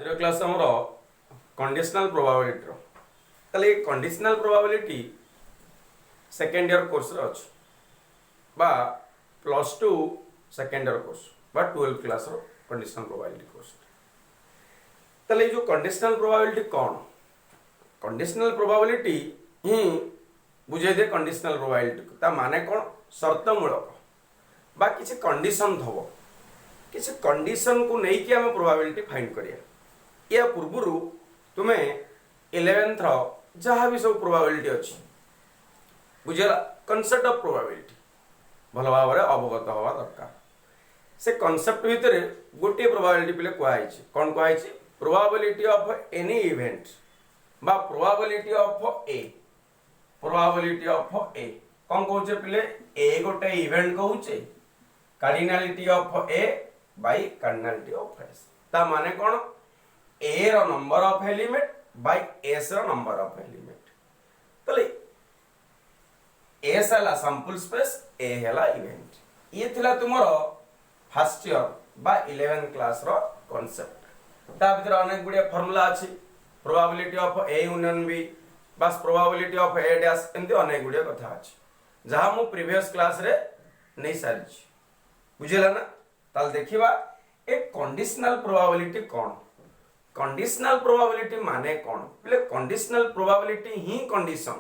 आज क्लास हमरो conditional probability रो तले conditional probability second year course रे अछि बा +2 सेकेंड ईयर कोर्स बा 12 क्लास रो कंडीशनल प्रोबेबिलिटी कोर्स तले जो कंडीशनल प्रोबेबिलिटी कोन कंडीशनल प्रोबेबिलिटी ही बुझे दे कंडीशनल प्रोबेबिलिटी ता माने कोन शर्तमूलक बा किसी कंडीशन थबो किसी कंडीशन को नहीं कि हमें प्रोबेबिलिटी फाइंड करिया या पूर्व तुम्हें 11th रो जहाँ भी सब प्रोबेबिलिटी अच्छी बुझेला कॉन्सेप्ट ऑफ प्रोबेबिलिटी भल भाव में अवगत हवा दरकार से कॉन्सेप्ट भितर गोटे प्रोबेबिलिटी पिले कहै छै कोन कहै छै प्रोबेबिलिटी ऑफ एनी इवेंट बा प्रोबेबिलिटी ऑफ ए कोन कहै पिले ए गोटे इवेंट कहै cardinality of A by cardinality of S ता माने कोन ए रो number of element by S रो नंबर ऑफ एलिमेंट तले एस हला सैंपल स्पेस ए हला इवेंट ये थिला तुमरो फर्स्ट ईयर बा 11th क्लास रो कांसेप्ट ता भीतर अनेक गुडिया फार्मूला अछि probability of A union B बस प्रोबेबिलिटी ऑफ ए डैश एंती अनेक गुडिया कथा अछि जहा मु प्रीवियस क्लास रे नै सारिछि बुझिला ना ताल देखिबा ए कंडीशनल प्रोबेबिलिटी कोन कंडीशनल प्रोबेबिलिटी माने कोन बोले कंडीशनल प्रोबेबिलिटी ही कंडीशन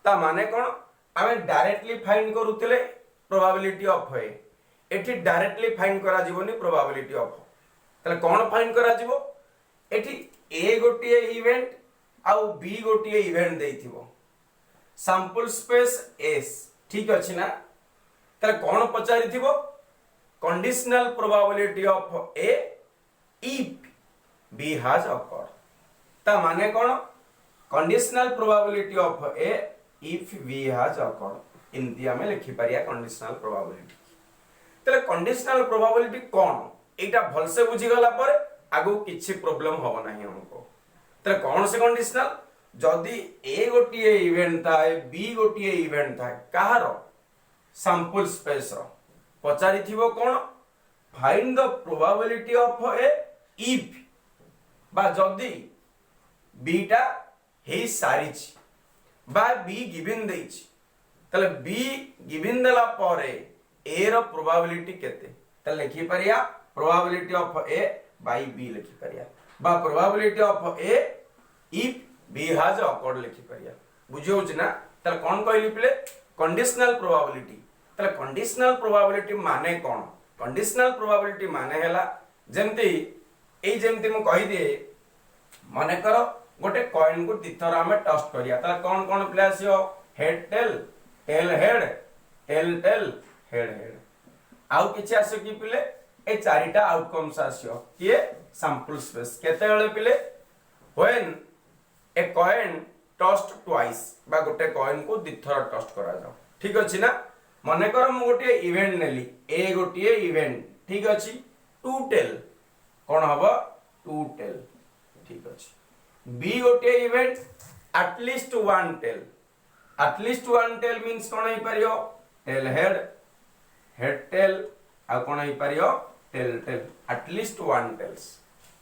ता माने कोन हमें डायरेक्टली फाइंड करूतले प्रोबेबिलिटी ऑफ ए एठी डायरेक्टली फाइंड करा जीवनी प्रोबेबिलिटी ऑफ तले कोन फाइंड करा जीवो एठी ए गोटिए इवेंट आउ बी गोटिए इवेंट देइथिबो सैंपल स्पेस एस ठीक अछि ना तले कोन पचारिथिबो conditional probability of A if B has occur ता माने कोन conditional probability of A if B has occur इनती हमें लिखि परिया कंडीशनल प्रोबेबिलिटी तले कंडीशनल प्रोबेबिलिटी कोन एटा भल से बुझी गला पर आगु किछि प्रॉब्लम होबो नाही हमको तले कोन से कंडीशनल जदी ए गोटिए इवेंट थाए बी गोटिए इवेंट थाए कहारो सैंपल स्पेस रो पचारि थिबो कोन find the probability of A if बा जदी बीटा हे सारिछि बा बी गिवन देछि तले बी गिवन देला परे ए रो प्रोबेबिलिटी केते त लिखि परिया probability of A by B लिखि परिया बा probability of A if B has occurred लिखि परिया बुझियो छ ना त कोन कहली प्ले कंडीशनल प्रोबेबिलिटी त कंडीशनल प्रोबेबिलिटी माने कोन कंडीशनल प्रोबेबिलिटी माने हैला जेमती मु कहि दे माने करो गोटे कॉइन को दिथर हमें टस्ट करिया त कोन कोन प्ले आसियो head tail tail head tail tail head head आउ किछि आसियो कि पिले ए चारिटा आउटकम्स आसियो किए सैंपल स्पेस केते बेले पिले व्हेन ए कॉइन टस्ट ट्वाइस बा गोटे कॉइन को दिथर टस्ट करा जाओ ठीक अछि ना माने कर मु गोटे इवेंट नेली ए गोटे इवेंट ठीक अछि टू टेल कोन हबो टू टेल ठीक अछि बी गोटे event at least one tail means कोन ही परियो टेल हेड हेड टेल आ कोन ही परियो tail tail at least one tails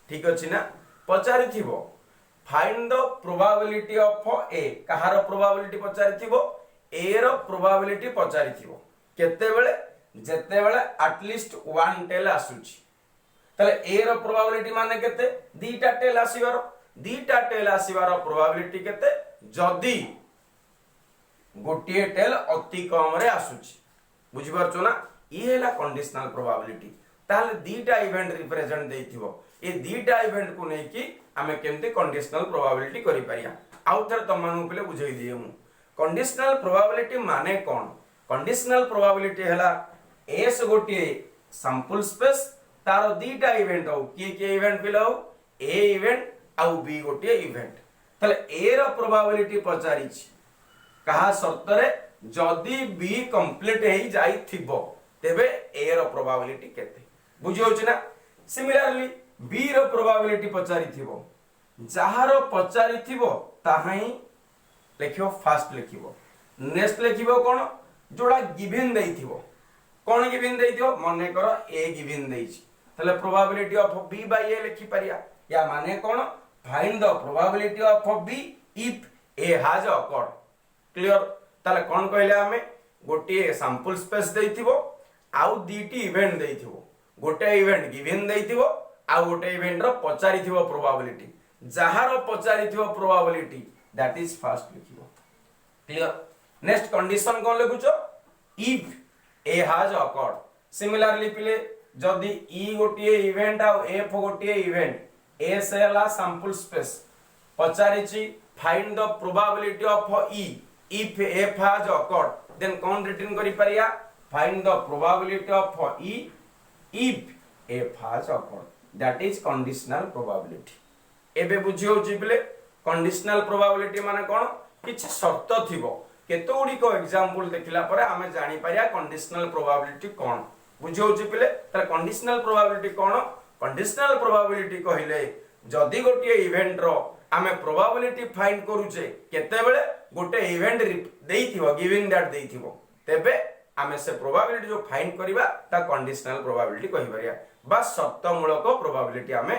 ठीक अछि ना पचारि थिबो find the probability of A कहार प्रोबेबिलिटी पचारि थिबो ए रो प्रोबेबिलिटी पचारि थिबो केते बेले जेते बेले एटलीस्ट वन टेल आसुची तले ए रो प्रोबेबिलिटी माने केते दीटा टेल आसीबार प्रोबेबिलिटी केते जदी गोटिए टेल अति कम रे आसुची बुझि परछो ना ई हैला कंडीशनल प्रोबेबिलिटी ताले दीटा इवेंट रिप्रेजेंट देइथिबो ए दीटा इवेंट को नै कि हमें केमते कंडीशनल प्रोबेबिलिटी करि परिया आउथर तमनु पले बुझै दिए मु कंडीशनल प्रोबेबिलिटी माने कोन कंडीशनल प्रोबेबिलिटी हैला एस गोटिए सैंपल स्पेस तारो दीटा इवेंट हो के इवेंट पिलाओ ए इवेंट आउ बी गोटिए इवेंट तले ए रो प्रोबेबिलिटी पचारि छि कहा शर्त रे जदी बी कंप्लीट हेई जाई थिबो तेबे ए रो प्रोबेबिलिटी केते बुझियो छ ना सिमिलरली बी रो प्रोबेबिलिटी पचारि थिबो जहारो पचारि थिबो ताहाई लिखियो फास्ट लिखिबो नेक्स्ट लिखिबो कोन जोडा गिवन देइथिबो गिवन देइथिबो माने करो ए गिवन देइछि तले probability of B by A लिखि परिया या माने कौन find the probability of B if A has occurred clear ताले कौन कहले हमें गोटे सैंपल स्पेस देइथिबो आउ दीटी इवेंट देइथिबो गोटे इवेंट गिवन देइथिबो आउ गोटे इवेंट रो पचारिथिबो प्रोबेबिलिटी जहार पचारिथिबो प्रोबेबिलिटी दैट इज फर्स्ट लिखिबो क्लियर नेक्स्ट कंडीशन कौन लिखुचो if A has occurred similarly पिले जदि ई गोटे इवेंट आउ एफ गोटे इवेंट ए से हला सैंपल स्पेस पचारिछि find the probability of E if F has occurred then कौन रिटर्न करि परिया find the probability of E if F has occurred that is conditional probability एबे बुझी होछि पिले कंडीशनल प्रोबेबिलिटी माने कोन किछि शर्त थिबो केतो गुडी को एग्जांपल देखिला परे हमें जानि परिया कंडीशनल प्रोबेबिलिटी कोन बुझी होछि पिले त कंडीशनल प्रोबेबिलिटी कोन कंडीशनल प्रोबेबिलिटी कहिले जदि गोटे इवेंट रो आमे प्रोबेबिलिटी फाइंड करूचे केते बेले गोटे इवेंट देइथिबो गिवन दैट देइथिबो तेबे आमे से प्रोबेबिलिटी जो फाइंड करिबा ता कंडीशनल प्रोबेबिलिटी कहि परिया बस शर्तमूलक प्रोबेबिलिटी आमे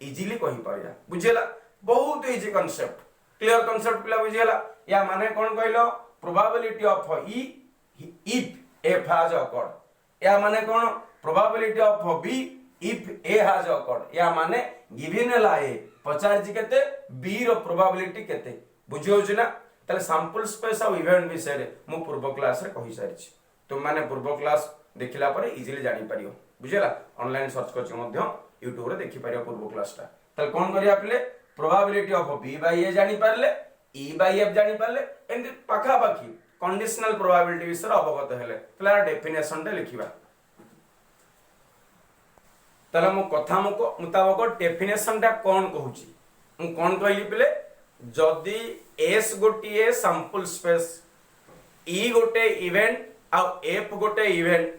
इजीली कहि परिया बुझेला बहुत इजी कांसेप्ट क्लियर कांसेप्ट पिला बुझेला या माने कोन कहलो probability of E if F has occurred या माने कोन probability of B if A has occurred या माने गिवन ला ए पचार जी केते बी रो प्रोबेबिलिटी केते बुझियो छि ना तले सैंपल स्पेस और इवेंट विषय रे मु पूर्व क्लास रे कहि सारि छि तुम माने पूर्व क्लास देखिला परे इजीली जानि परियो बुझेला ऑनलाइन सर्च करछि मध्य YouTube रे देखि परियो पूर्व क्लास ता तले कोन करिया पिले प्रोबेबिलिटी ऑफ बी बाय ए जानि परले ई बाय एफ जानि परले एंड पाखा पाखी कंडीशनल प्रोबेबिलिटी विषय अवगत हेले तले डेफिनेशन रे लिखिबा तले मु कथा मुताबक डेफिनेशन टा कोन कहूची मु कोन कहली पिले जदी एस गोटे सैंपल स्पेस ई गोटे इवेंट आ एफ गोटे इवेंट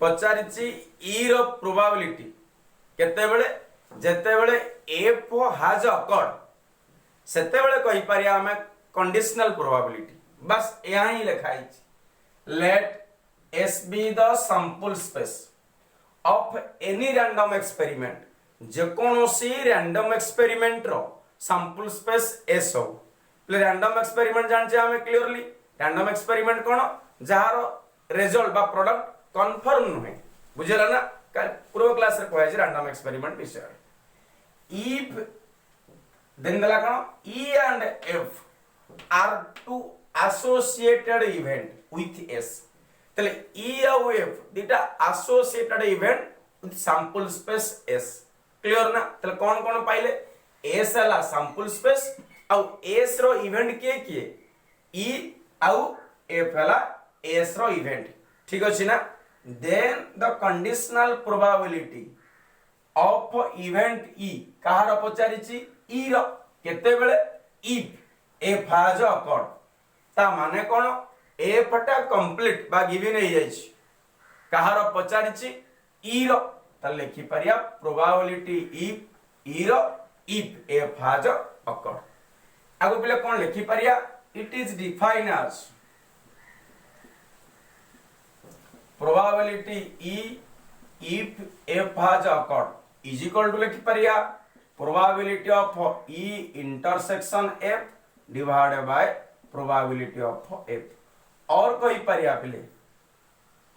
पचारिछि ई रो प्रोबेबिलिटी केते बेले जेते बेले एफ हैज अकर्ड सेते बेले कहि पारिया हमें कंडीशनल प्रोबेबिलिटी बस यहां ही लिखाई let S be the sample space of any random experiment जे कोनोसी रैंडम एक्सपेरिमेंट रो सैंपल स्पेस एस हो प्ले रैंडम एक्सपेरिमेंट जानछे हमें क्लियरली रैंडम एक्सपेरिमेंट कोन जहार रिजल्ट बा प्रोडक्ट कंफर्म नुहे बुझेला ना पूर्व क्लास रे कहै छै रैंडम एक्सपेरिमेंट विषय इफ देन दला कोन E and F are two associated event with S तले ई और एफ दिटा associated event with sample space S clear ना तले कोन कोन पाइले एस हला सैंपल स्पेस और एस रो इवेंट के ई और एफ हला एस रो इवेंट ठीक अछि ना then the conditional probability of event E कहार पचारिछि ई रो केते बेले इफ एफ हैज अकर्ड ता माने कोन एफ टा कंप्लीट बा गिवन हे जाइछि कहार पचारिछि ई रो त लिखि परिया प्रोबेबिलिटी इफ ई रो इफ एफ हैज अकर्ड आगो पिले कोन लिखि परिया it is defined as probability E if F has occurred is equal to लिखि परिया probability of E intersection F divided by probability of F और कहि परिया पिले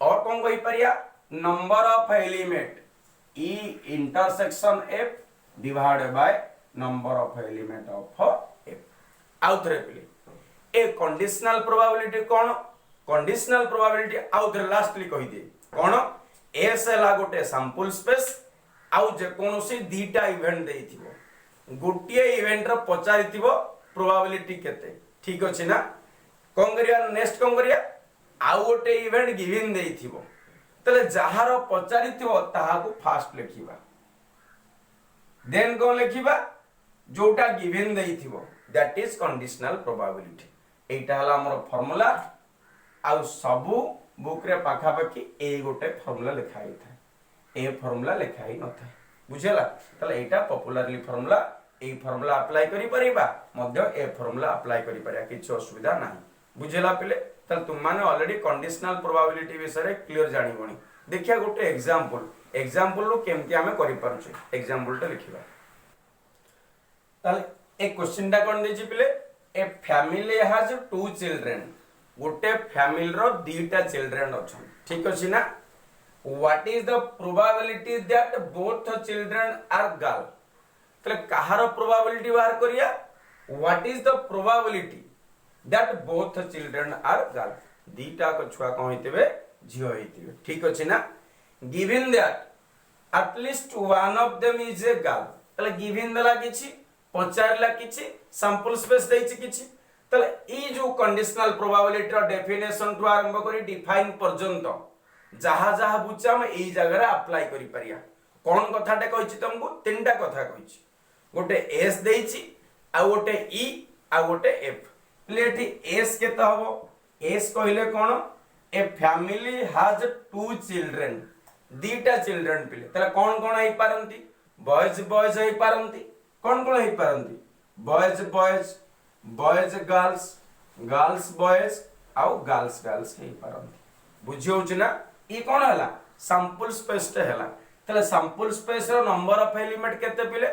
और कौन कहि परिया number of element E intersection F divided by number of element of F आउ थरे पिले ए कंडीशनल प्रोबेबिलिटी कोन कंडीशनल प्रोबेबिलिटी आउ थरे लास्टली कहि दे कोन एस ला गोटे सैंपल स्पेस आउ जे कोनोसी दीटा इवेंट देइथिबो गोटिए इवेंट रो पचारिथिबो प्रोबेबिलिटी केते ठीक अछि ना कोन करिया नेक्स्ट कोन करिया आउ गोटे इवेंट गिवन देइथिबो तले जहार पचारिथिबो ताहाकू फास्ट लिखिबा देन कोन लिखिबा जोटा गिवन देइथिबो दैट इज कंडीशनल प्रोबेबिलिटी एटा हला हमर फार्मूला आउ सबु बुक रे पाखा पाखी ए गोटे फार्मूला लिखाई था ए फार्मूला लिखाई न था बुझेला तले एटा पॉपुलरली फार्मूला ए फार्मूला अप्लाई करि परिबा मध्य ए फार्मूला अप्लाई करि परिया किछ असुविधा नाही बुझेला पिले तले तुम माने ऑलरेडी कंडीशनल प्रोबेबिलिटी विषय रे क्लियर जानि बणी देखिया गोटे एग्जांपल रो केमति हमें करि परछे एग्जांपल टा लिखिबा ताले एक क्वेश्चन टा कोन देछि पिले a family has two children गोटे फैमिली रो दीटा चिल्ड्रन अछन ठीक अछि ना what is the probability that both children are girl तले कहार प्रोबेबिलिटी बाहर करिया what is the probability that both children are girl दीटा को छुआ कोन हेतिबे झियो हेतिबे ठीक अछि ना given that at least one of them is a girl तले गिवन दला किछि पचारला किछि सैंपल स्पेस दैछि किछि तले ई जो कंडीशनल प्रोबेबिलिटी रो डेफिनेशन टू आरंभ करी डिफाइन पर्यंत जहा जहा बुझा हम एई जगह रे अप्लाई करि परिया कोन कथाटे कहिछि तुमको तीनटा कथा कहिछि गोटे एस दैछि आ गोटे ई आ गोटे एफ लेठी एस केता हबो एस कहिले कोन a family has two children दीटा चिल्ड्रन पिले तले कोन कोन हेई पारंती बॉयज बॉयज हेई पारंती कोन कोन हेई पारंती boys boys boys girls girls boys आउ गर्ल्स गर्ल्स हेई पारंती बुझियो छ ना ई कोन हला सैंपल स्पेस टे हला तले सैंपल स्पेस रो नंबर ऑफ एलिमेंट केते पिले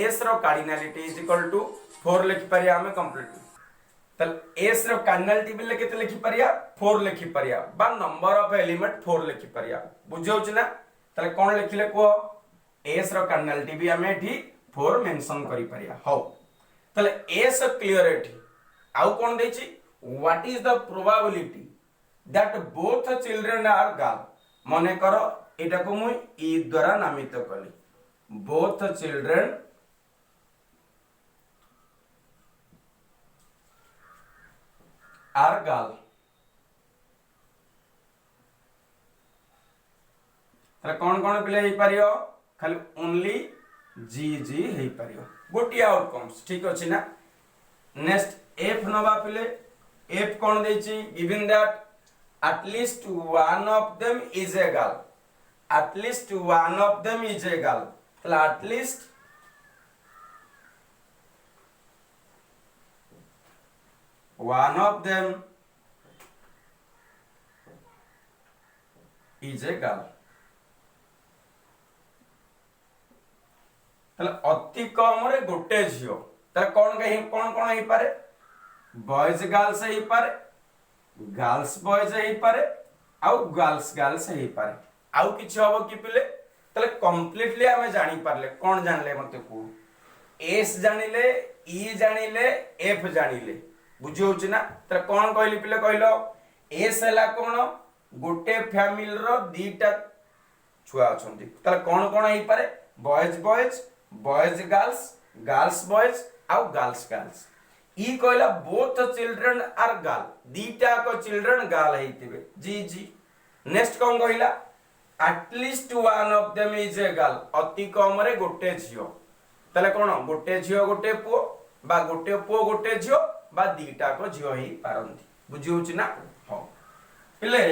एस रो कार्डिनलिटी इज इक्वल टू 4 लिखि परिया हमें कंप्लीटली तले एस रो कार्डिनलिटी बिले केते लिखि परिया 4 लिखि परिया बा नंबर ऑफ एलिमेंट 4 लिखि परिया बुझियो छ ना तले कोन लिखिले को एस रो कार्डिनलिटी भी हमें एठी 4 मेंशन करि परिया हो तले एस क्लियर एठी आउ कोन देछि what is the probability that both children are girl मने करो एटा को मु ई द्वारा नामित कली बोथ चिल्ड्रन आर गर्ल तले कोन कोन पिले हेई परियो खाली ओनली जी जी हेई परियो गोटी आउटकम्स ठीक अछि ना नेक्स्ट एफ नबा पिले एफ कोन देछि given that at least one of them is a girl at least one of them is a girl so at least one of them is a girl तले अति कम रे गोटे झियो त कोन हे पारे बॉयज गर्ल्स हे पारे गर्ल्स बॉयज हे पारे आउ गर्ल्स गर्ल्स हे पारे आउ किछ हबो कि पिले तले कंप्लीटली हमें जानि पारले कोन जानले मते को एस जानिले ई जानिले एफ जानिले बुझियो छ ना त कोन कहली पिले कहलो एस हला कोन गोटे फैमिली रो दीटा छुआ अछंती तले कोन कोन हे पारे boys boys boys girls girls boys आउ गर्ल्स गर्ल्स ई कहला बोथ चिल्ड्रन आर गर्ल दीटा को चिल्ड्रन गर्ल हेतिबे जी जी नेक्स्ट कोन कहला at least one of them is a girl अति कम रे गोटे झियो तले कोन गोटे झियो गोटे पुओ बा गोटे पुओ गोटे झियो बा दीटा को झियो ही पारंती बुझियो छी ना हो पिले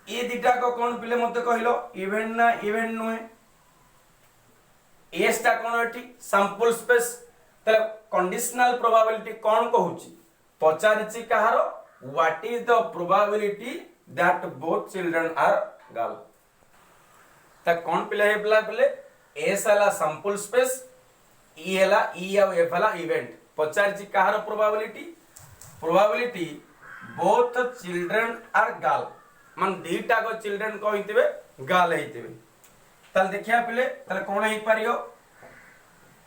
ई दीटा को कोन पिले मते कहलो इवेंट ना इवेंट नुए एस ता कोन एठी सैंपल स्पेस तले कंडीशनल प्रोबेबिलिटी कोन कहूची पचारिची कहारो what is the probability that both children are girl त कोन पिले हे पिले एस हला सैंपल स्पेस ई हला ई आ एफ हला इवेंट पचारिची कहारो probability both children are girl मान दीटा को चिल्ड्रन को हितिबे गर्ल हितिबे तल देखिया पिले तले कोन हे पारियो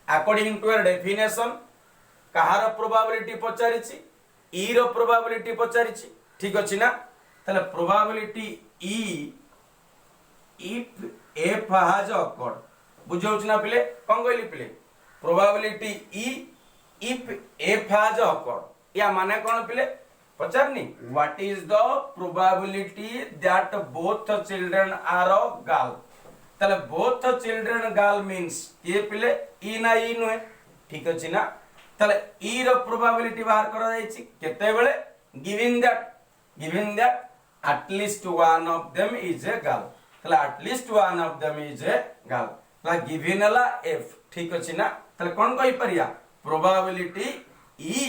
अकॉर्डिंग टू योर डेफिनेशन कहार प्रोबेबिलिटी पचारिछि ई रो प्रोबेबिलिटी पचारिछि ठीक अछि ना तले probability E if F has occurred बुझौ छी ना पिले कोन कहली पिले probability E if F has occurred या माने कोन पिले पचारनी what is the probability that both children are girl तले बोथ चिल्ड्रन गर्ल मींस ये पिले ई ना ई नुए ठीक अछि ना तले ई रो प्रोबेबिलिटी बाहर करा जायछि केते बेले given that at least one of them is a girl तले at least one of them is a girl तले गिवन ला f ठीक अछि ना तले कोन कहि परिया probability e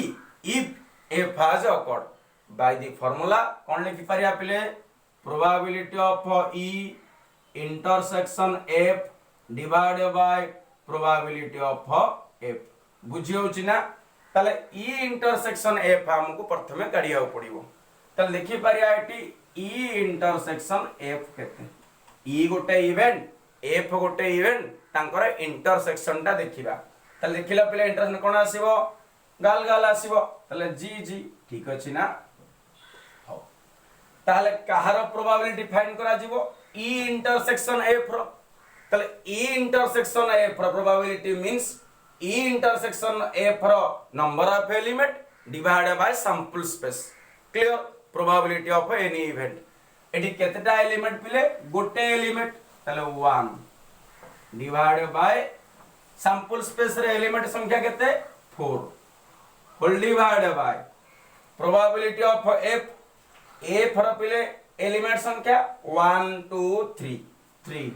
if f has occurred by the formula कोन लिखि परिया पिले probability of e intersection f divided by probability of f बुझी होउची ना ताले ई इंटरसेक्शन एफ हमको प्रथमे काढिया पड़िबो ताले देखि पारिया एटी ई इंटरसेक्शन एफ केते ई गोटे इवेंट एफ गोटे इवेंट तांकर इंटरसेक्शन टा देखिबा ताले देखिला पले इंटरसेक्शन कोन आसीबो गाल गाल आसीबो ताले जी जी ठीक अछि ना हो ताले कहार प्रोबेबिलिटी फाइंड करा जीवो ई इंटरसेक्शन एफ रो ताले ई इंटरसेक्शन एफ रो probability means E intersection F रो number of element divided by sample space clear probability of any event एटी केतेटा एलिमेंट पिले गोटे एलिमेंट ताले 1 डिवाइडेड बाय सैंपल स्पेस रे एलिमेंट संख्या केते 4 whole divided by probability of F रो पिले एलिमेंट संख्या 1 2 3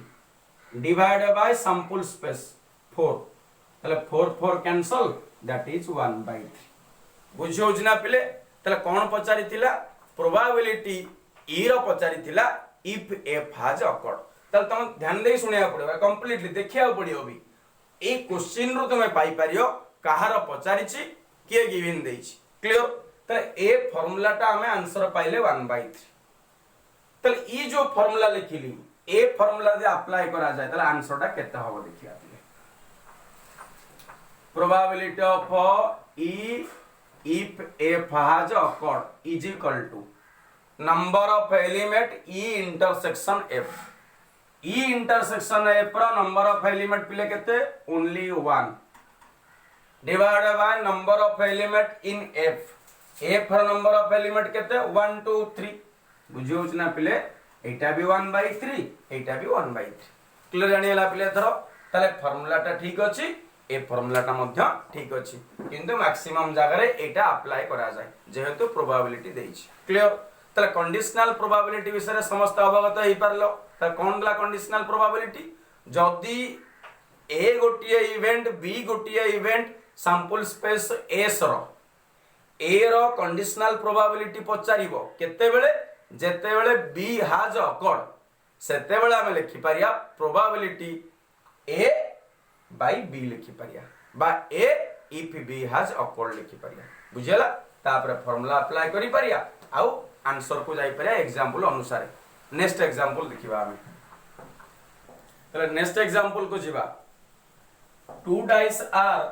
डिवाइडेड बाय सैंपल स्पेस 4 ताले 4 4 कैंसल दैट इज 1/3 बुझियो जना पिले ताले कोन पचारितिला प्रोबेबिलिटी ई रो पचारितिला इफ एफ हैज अकर्ड ताले तुम ध्यान दे सुनिया पड़िबा कंप्लीटली देखिया पड़ियो भी ए क्वेश्चन रो तुमे पाई पारियो कहार पचारिछि के गिवन देछि क्लियर ताले ए फार्मूला टा हमें आंसर पाइले 1/3 ताले ई जो फार्मूला लिखिली ए फार्मूला जे अप्लाई करा जाय ताले आंसर टा केते होबो देखिया probability of E if f has occurred is equal to number of element e intersection f e intersection f रा number of element पिले केते only 1 divided by number of element in f रा number of element केते 1 2 3 बुझियो ना पिले एटा भी 1/3 एटा भी 1/3 क्लियर जानियला पिले थरो ताले फार्मूला टा ठीक अछि ए फार्मूला टा मध्य ठीक अछि किंतु मैक्सिमम जगह रे एटा अप्लाई करा जाय जेहेतु प्रोबेबिलिटी देछि क्लियर तले कंडीशनल प्रोबेबिलिटी विषय समस्त अवगत हे परलो त कोन ला कंडीशनल प्रोबेबिलिटी जदी ए गोटिए इवेंट बी गोटिए इवेंट सैंपल स्पेस एस रो ए रो कंडीशनल प्रोबेबिलिटी पचारिबो केते बेले जेते बेले बी हैज अकर्ड सेते बेले हम लिखि Pariya probability A by b लिखि पारिया बा a if b has occurred लिखि पारिया बुझियला तापर फार्मूला अप्लाई करि पारिया आउ आंसर को जाई पारिया एग्जांपल अनुसार नेक्स्ट एग्जांपल देखिबा हमें तले नेक्स्ट एग्जांपल को जिबा two dice are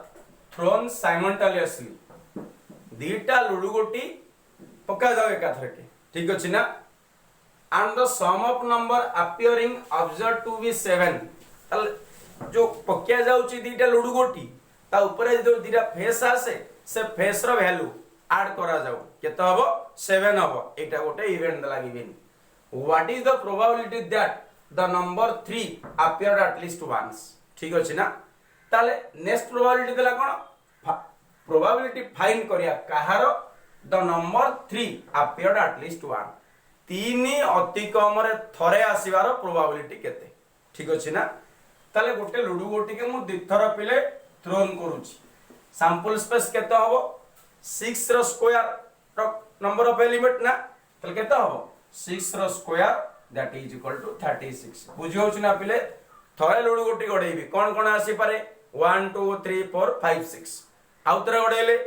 thrown simultaneously दीटा लुडु गोटी पक्का जाओ एकाथरे के ठीक अछि ना and the sum of number appearing observed to be 7 तले जो पक्या जाउची दीटा लुडु गोटी ता ऊपर जो दीटा फेस आसे से फेस रो वैल्यू ऐड करा जाऊ केते हबो 7 हबो एटा गोटे इवेंट दला given what is the probability that the number 3 appeared at least once ठीक अछि ना ताले नेक्स्ट प्रोबेबिलिटी दला कोन प्रोबेबिलिटी फाइंड करिया कहारो the number 3 appeared at least one तीन अति कम रे थरे आसीबार प्रोबेबिलिटी केते ठीक अछि ना ताले गोटे लुडु गोटी के मु दिथर पिले थ्रोन करूची सैंपल स्पेस केते हबो 6 रो स्क्वायर रो नंबर ऑफ एलिमेंट ना ताले केते हबो 6 रो square that is equal to 36 बुझियो छि ना पिले थरे लुडु गोटी गडेबी कोन कोन आसी पारे 1 2 3 4 5 6 आउतरे गडेले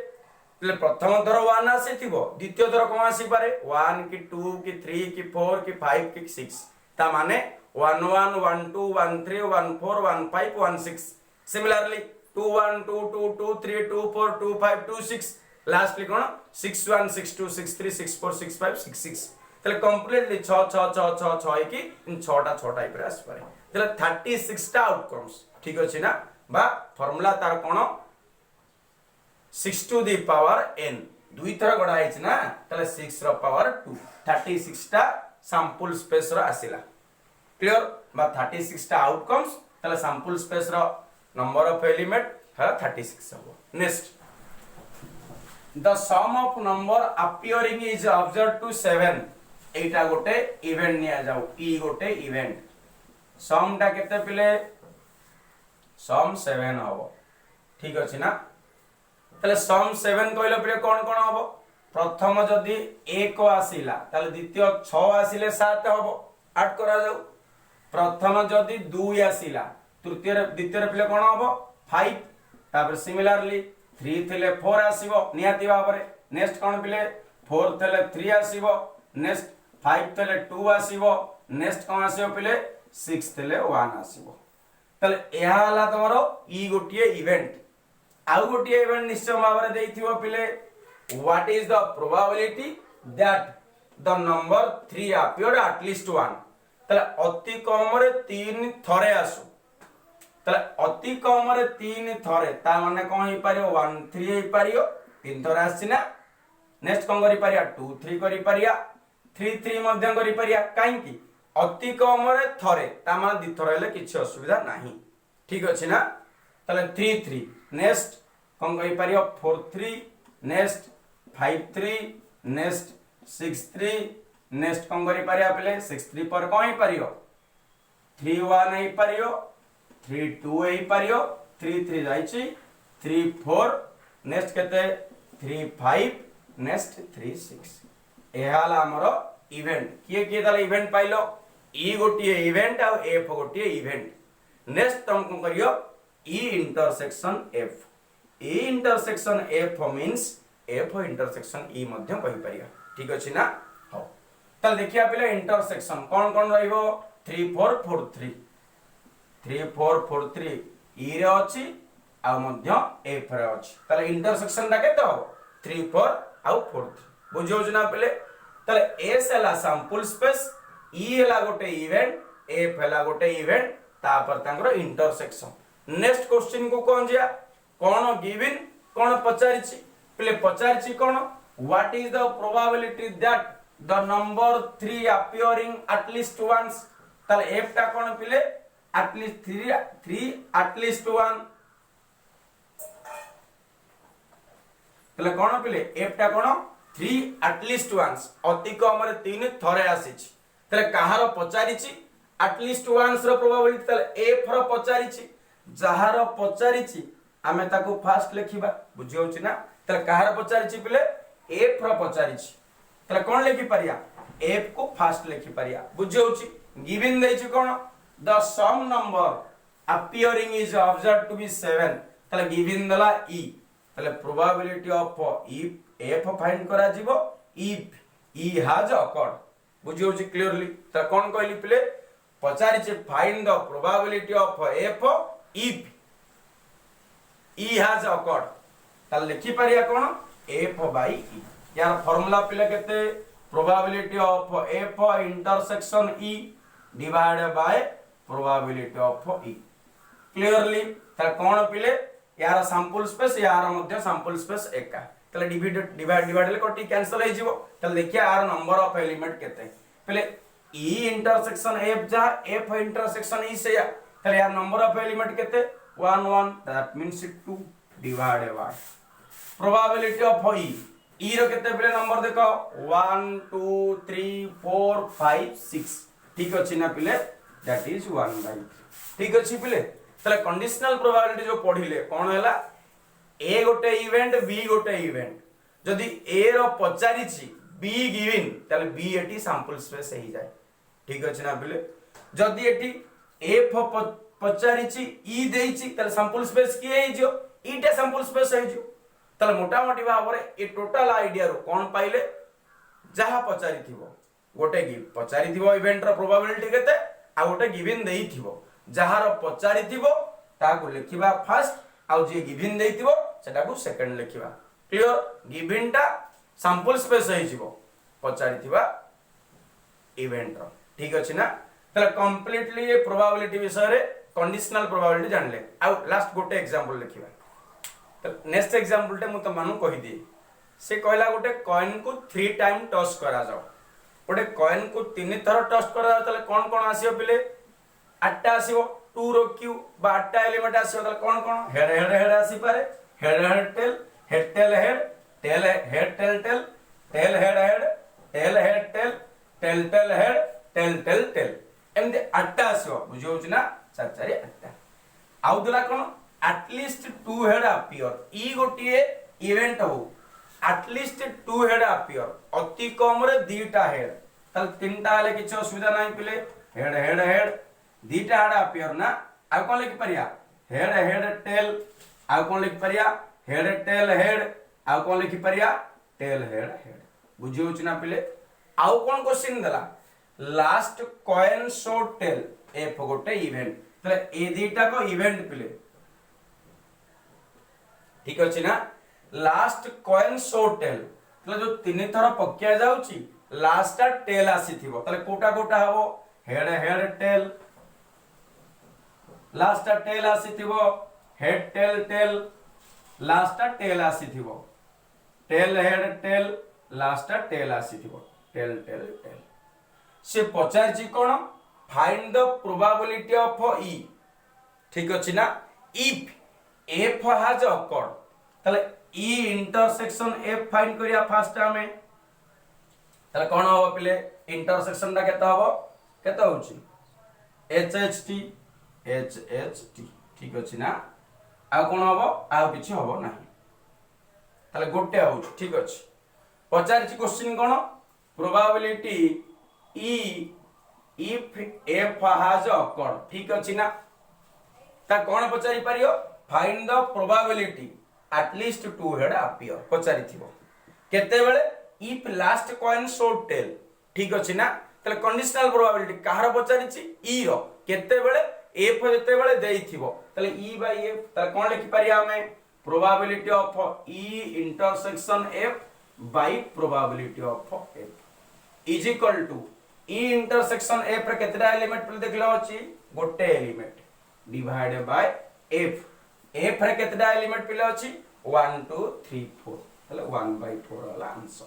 पिले प्रथम थर 1 आसी थिबो द्वितीय थर कोन आसी पारे 1 की 2 की 3 की 4 की 5 की 6 ता माने 1 1 1 2 1 3 1 4 1 5 1 6 similarly 2 1 2 2 2 3 2 4 2 5 2 6 lastly कोन 6 1 6 2 6 3 6 4 6 5 6 6 तले कंप्लीटली 6 6 6 6 6 की इन 6 टा 6 टाइप रे आस पारे तले 36 टा आउटकम्स ठीक अछि ना बा फार्मूला तार कोन 6 to the power n दुई थर गडा आइछ ना तले 6 रो पावर 2 36 टा सैंपल स्पेस रो आसिला क्लियर बा 36 टा आउटकम्स तले सैंपल स्पेस रो नंबर ऑफ एलिमेंट है 36 हबो next the sum of number appearing is observed to 7 एटा गोटे इवेंट निया जाऊ ई गोटे इवेंट सम टा केते पिले सम 7 हबो ठीक अछि ना तले सम 7 कहले पिले कोन कोन हबो प्रथम जदी 1 आसीला तले द्वितीय 6 आसीले 7 हबो ऐड करा जाऊ प्रथम जदी 2 आसीला तृतीय द्वितीय पिले कोन हबो 5 तापर सिमिलरली 3 थिले 4 आसीबो नियाती भाबरे नेक्स्ट कोन पिले 4 थिले 3 आसीबो नेक्स्ट 5 थिले 2 आसीबो नेक्स्ट कोन आसीबो पिले 6 थिले 1 आसीबो तले एहा हला तमरो ई गोटिए इवेंट आउ गोटिए इवेंट निश्चय भाबरे देइथिबो पिले what is the probability that the number 3 appeared at least 1 तले अति कम रे 3 थरे आसु तले अति कम रे 3 थरे ता माने कोन ही पारियो 1 3 ही पारियो 3 थरे आसी ना नेक्स्ट कोन करि पारिया 2 3 करि पारिया 3 3 मध्य करि पारिया काई की अति कम रे थरे ता माने दि थरे ले किछ असुविधा नाही ठीक अछि ना तले 3 3 नेक्स्ट कोन कहि पारियो 4 3 नेक्स्ट 5 3 नेक्स्ट 6 3 नेक्स्ट कोन करि पारिया पले 6 3 पर कोन ही पारियो 3 1 ही पारियो 3 2 ही पारियो 3 3 जाईची 3 4 नेक्स्ट केते 3 5 नेक्स्ट 3 6 एहाला हमरो इवेंट किए ताले इवेंट पाइलो ई गोटिए इवेंट आ एफ गोटिए इवेंट नेक्स्ट तुम को करियो E intersection F E intersection F means F intersection E मध्य कहि परिया ठीक अछि ना हो तल देखिया पहिले इंटरसेक्शन कोन कोन रहइबो 3 4 4 3 3 4 4 3 ई रे अछि आ मध्य एफ रे अछि तले इंटरसेक्शन दा केते हो 3 4 आ 4 3 बुझियो जना पहिले तले एस हला सैंपल स्पेस ई हला गोटे इवेंट एफ हला गोटे इवेंट तापर तांगर इंटरसेक्शन नेक्स्ट क्वेश्चन को कोन जिया कोन गिवन कोन पचारिछि पहिले पचारिछि कोन what is the probability that the number 3 appearing at least once तले एफ ता कोन पहिले at least 3 at least 1 तले कोन पहिले एफ ता कोन 3 at least once अति कम रे 3 थरे आसीछि तले कहारो पचारिछि at least once रो प्रोबेबिलिटी तले एफ रो पचारिछि जहारो पचारिछि आमे ताको फास्ट लिखिबा बुझियोछि ना तले कहारो पचारिछि पहिले एफ रो पचारिछि तले कोन लिखि परिया एफ को फास्ट लिखि परिया बुझियोछि गिवन दैछि कोन the sum number appearing is observed to be 7 तले गिवन दला ई तले प्रोबेबिलिटी ऑफ एफ फाइंड करा जिवो इफ ई हैज अकर्ड बुझियोछि क्लियरली त कोन कहली पहिले पचारिछि find the probability of F if E has occurred त लिखि परिया कोन एफ बाय ई यार फार्मूला पहिले केते probability of F intersection E divided by probability of E clearly त कोन पहिले यार सैंपल स्पेस यार मध्य सैंपल स्पेस एका तले डिवाइड ले कटी कैंसिल हे जिवो तले देखिया यार नंबर ऑफ एलिमेंट केते पहिले ई इंटरसेक्शन एफ जा एफ इंटरसेक्शन ई से या तले यार नंबर ऑफ एलिमेंट केते 1 1 that means 2 divided by probability of E रो केते पहिले नंबर देखो 1 2 3 4 5 6 ठीक अछि ना पहिले दैट इज 1 बाय ठीक अछि पहिले तले कंडीशनल प्रोबेबिलिटी जो पढिले कोन हैला ए गोटे इवेंट बी गोटे इवेंट जदि ए रो पचारिछि बी गिवन तले बी एटी सैंपल स्पेस हे जाय ठीक अछि ना पहिले जदि एटी एफ पचारिछि ई देइछि तले सैंपल स्पेस की हे जो ईटा सैंपल स्पेस हे जो तले मोटा मोटी भाबरे ए टोटल आईडिया रो कोन पाइले जहा पचारिथिबो गोटे पचारिथिबो इवेंट रो प्रोबेबिलिटी केते आ गोटे गिवन देइथिबो जहा रो पचारिथिबो ताको लिखिबा फर्स्ट आ जे गिवन देइथिबो सेटा को सेकंड लिखिबा क्लियर गिवन टा सैंपल स्पेस हे जिवो पचारिथिबा इवेंट रो ठीक अछि ना तले कंप्लीटली ए प्रोबेबिलिटी विषय रे कंडीशनल प्रोबेबिलिटी जानले आ लास्ट गोटे एग्जांपल लिखिबा तो नेक्स्ट एग्जांपल टे मु त मानु कहि दी से कहला गोटे कॉइन को 3 टाइम टॉस करा जाओ गोटे कॉइन को 3 थर टॉस करा जाओ तले कोन कोन आसीओ पिले 8टा आसीओ 2 रो क्यू बा 8टा एलिमेंट आसीओ तले कोन कोन हेड हेड हेड आसी पारे head head tail head tail head tail tail tail head head tail head tail tail tail head tail tail tail एमदे 8टा आसीओ बुझियो छि ना 4 4 8टा आउ दला कोन एटलीस्ट 2 हेड अपीयर ई गोटिए इवेंट हो एटलीस्ट 2 हेड अपीयर अति कम रे 2टा हेड तल 3टा हले किछ असुविधा नाही पिले हेड हेड हेड 2टा हेड अपीयर ना आ कोन लिख परिया हेड हेड टेल आ कोन लिख परिया हेड टेल हेड आउ कोन लिखि परिया टेल हेड हेड बुझी होछि ना पिले आउ कोन क्वेश्चन देला last coin show tail F गोटे इवेंट तले ए दीटा को इवेंट पिले ठीक अछि ना लास्ट कॉइन शो टेल तले जो तीन थर पक्या जाउची लास्ट टेल आसीथिबो तले कोटा कोटा हबो हेड टेल लास्ट टेल आसीथिबो head tail tail last tail आसीथिबो tail head tail last tail आसीथिबो टेल टेल टेल से पचारची कोन find the probability of E ठीक अछि ना इफ एफ हैज अकर्ड तले ई इंटरसेक्शन एफ फाइंड करिया फास्ट हमें तले कोन हो पिले इंटरसेक्शन दा केता होची एच एच टी ठीक अछि ना आ कोन हबो आ किछि हबो नाही तले गोटे हो ठीक अछि पचारची क्वेश्चन कोन probability E if F has occurred ठीक अछि ना ता कोन पचारि परियो find the probability at least two head appear पचारि थिबो केते बेले if last coin show tail ठीक अछि ना तले कंडीशनल प्रोबेबिलिटी कहार पचारिछि ई रो केते बेले एफ जते बेले देई थिबो तले ई बाय एफ तले कोन लिखि परिया हमें probability of E intersection F by probability of F is equal to E intersection F रे केतेटा एलिमेंट पले देखलो अछि गोटे element divided by F F रे केतेटा एलिमेंट पले अछि 1 2 3 4 तले 1/4 वाला आंसर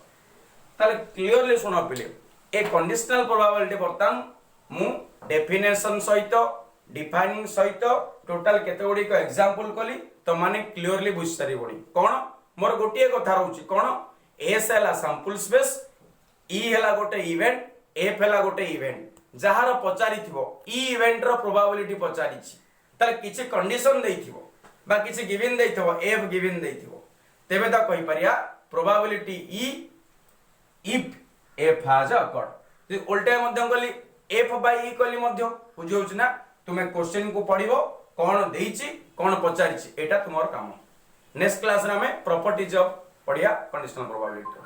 तले क्लियरली सुना पले ए कंडीशनल प्रोबेबिलिटी बर्तन मु डेफिनेशन सहित डिफाइनिंग सहित टोटल केते गुडी को एग्जांपल कली तो माने क्लियरली बुझ सारी बडी कोन मोर गोटिए कथा रहउची कोन एस हला सैंपल स्पेस ई हला गोटे इवेंट एफ हला गोटे इवेंट जहार पचारि थिबो ई इवेंट रो प्रोबेबिलिटी पचारि छि तले किछि कंडीशन देई थिबो बा किछि गिवन देई थिबो एफ गिवन देई थिबो तेबे ता कहि परिया probability E if F has occurred जे उल्टे मध्यम कली एफ बाय ई कली मध्य बुझि होछ ना तुमे क्वेश्चन को पढिबो कोन देइछि कोन पचारिछि एटा तुमर काम नेक्स्ट क्लास रे हमें प्रॉपर्टीज ऑफ पढिया कंडीशनल प्रोबेबिलिटी